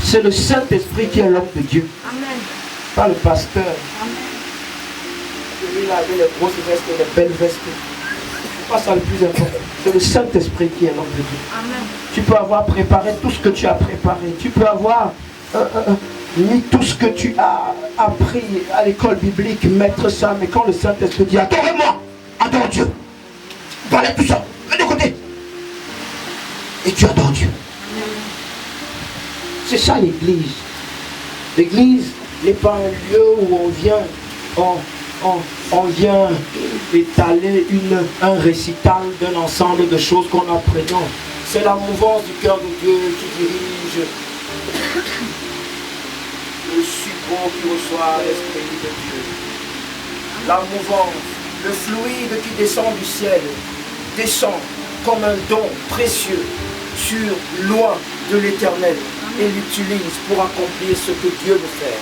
C'est le Saint-Esprit qui est l'homme de Dieu. Amen. Pas le pasteur. Amen. Celui-là avec les grosses vestes et les belles vestes. C'est pas ça le plus important. C'est le Saint-Esprit qui est l'homme de Dieu. Amen. Tu peux avoir préparé tout ce que tu as préparé. Tu peux avoir mis tout ce que tu as appris à l'école biblique, mettre ça. Mais quand le Saint-Esprit dit adore-moi, adore Dieu. Voilà tout ça. Mets de côté. Et tu adores Dieu. C'est ça l'église. L'église n'est pas un lieu où on vient étaler un récital d'un ensemble de choses qu'on apprend. C'est la mouvance du cœur de Dieu qui dirige le support qui reçoit l'Esprit de Dieu. La mouvance, le fluide qui descend du ciel, descend comme un don précieux sur loin de l'Éternel et l'utilise pour accomplir ce que Dieu veut faire.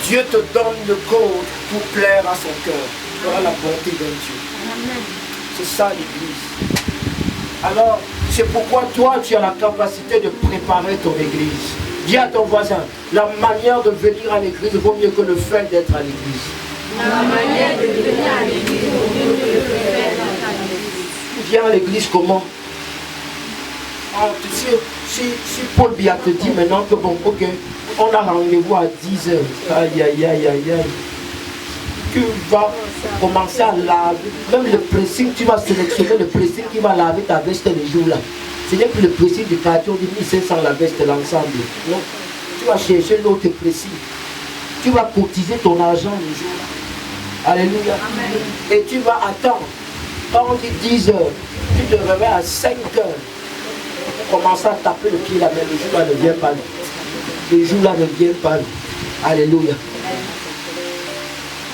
Dieu te donne le code pour plaire à son cœur. Voilà la bonté d'un Dieu. C'est ça l'église. Alors, c'est pourquoi toi, tu as la capacité de préparer ton église. Dis à ton voisin, la manière de venir à l'église vaut mieux que le fait d'être à l'église. La manière de venir à l'église vaut mieux que le fait d'être à l'église. Tu viens à l'église comment? Si Paul Biya te dit maintenant que bon, ok, on a rendez-vous à 10h, aïe aïe aïe aïe aïe, tu vas commencer à laver, même le pressing, tu vas sélectionner le pressing qui va laver ta veste les jours là. Ce n'est plus le pressing du quartier, on dit 1500 la veste l'ensemble. Non, tu vas chercher l'autre pressing. Tu vas cotiser ton argent les jours là. Alléluia. Amen. Et tu vas attendre. Quand on dit 10h, tu te réveilles à 5h. Commencer à taper le pied là, mais le jour là ne vient pas. Le jour là ne vient pas. Alléluia.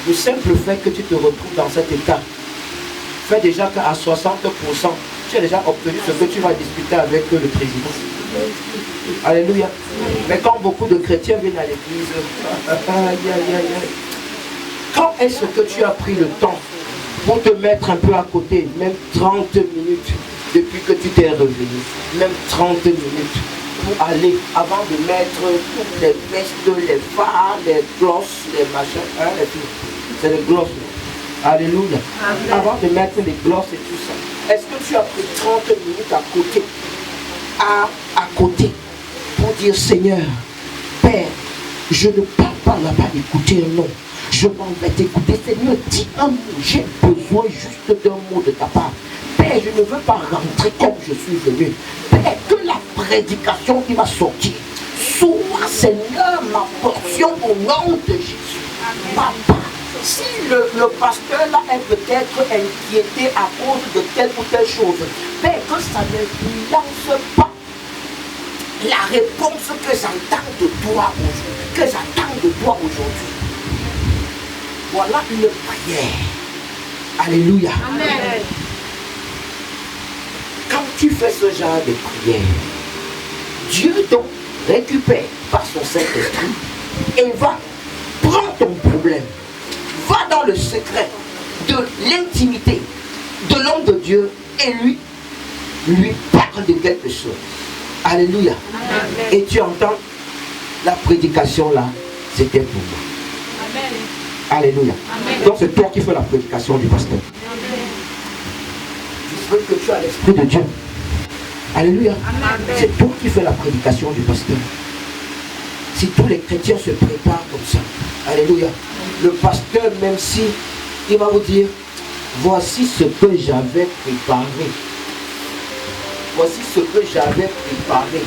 Le simple fait que tu te retrouves dans cet état fait déjà qu'à 60%, tu as déjà obtenu ce que tu vas discuter avec le président. Alléluia. Mais quand beaucoup de chrétiens viennent à l'église, quand est-ce que tu as pris le temps pour te mettre un peu à côté, même 30 minutes, depuis que tu t'es réveillé, même 30 minutes, pour aller, avant de mettre toutes les vestes, les phares, les glosses, les machins, hein, les filles, c'est les glosses. Alléluia. Amen. Avant de mettre les glosses et tout ça, est-ce que tu as pris 30 minutes à côté, pour dire Seigneur, Père, je ne parle pas là-bas d'écouter un nom. Je m'en vais t'écouter, Seigneur, dis un mot, j'ai besoin juste d'un mot de ta part. Père, je ne veux pas rentrer comme je suis venu. Père, que la prédication qui va sortir soit, Seigneur, ma portion au nom de Jésus. Papa, si le pasteur là est peut-être inquiété à cause de telle ou telle chose, Père, que ça ne lance pas la réponse que j'entends de toi aujourd'hui. Voilà une prière. Alléluia. Amen. Quand tu fais ce genre de prière, Dieu donc récupère par son Saint-Esprit et va prendre ton problème, va dans le secret de l'intimité de l'homme de Dieu et lui parle de quelque chose. Alléluia. Amen. Et tu entends la prédication là, c'était pour moi. Amen. Alléluia. Amen. Donc c'est toi qui fais la prédication du pasteur. Je veux que tu as l'Esprit de Dieu. Alléluia. Amen. C'est toi qui fais la prédication du pasteur. Si tous les chrétiens se préparent comme ça, alléluia. Le pasteur, même si il va vous dire, voici ce que j'avais préparé. Voici ce que j'avais préparé.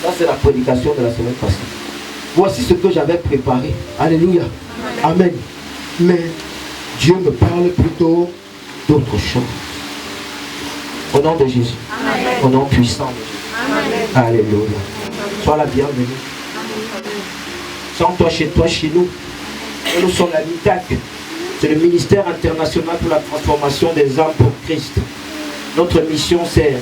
Ça c'est la prédication de la semaine passée. Voici ce que j'avais préparé. Alléluia. Amen. Mais Dieu me parle plutôt d'autre chose. Au nom de Jésus. Amen. Au nom puissant de Jésus. Amen. Alléluia. Sois la bienvenue. Sens-toi chez toi, chez nous. Et nous sommes la MITAC. C'est le ministère international pour la transformation des âmes pour Christ. Notre mission c'est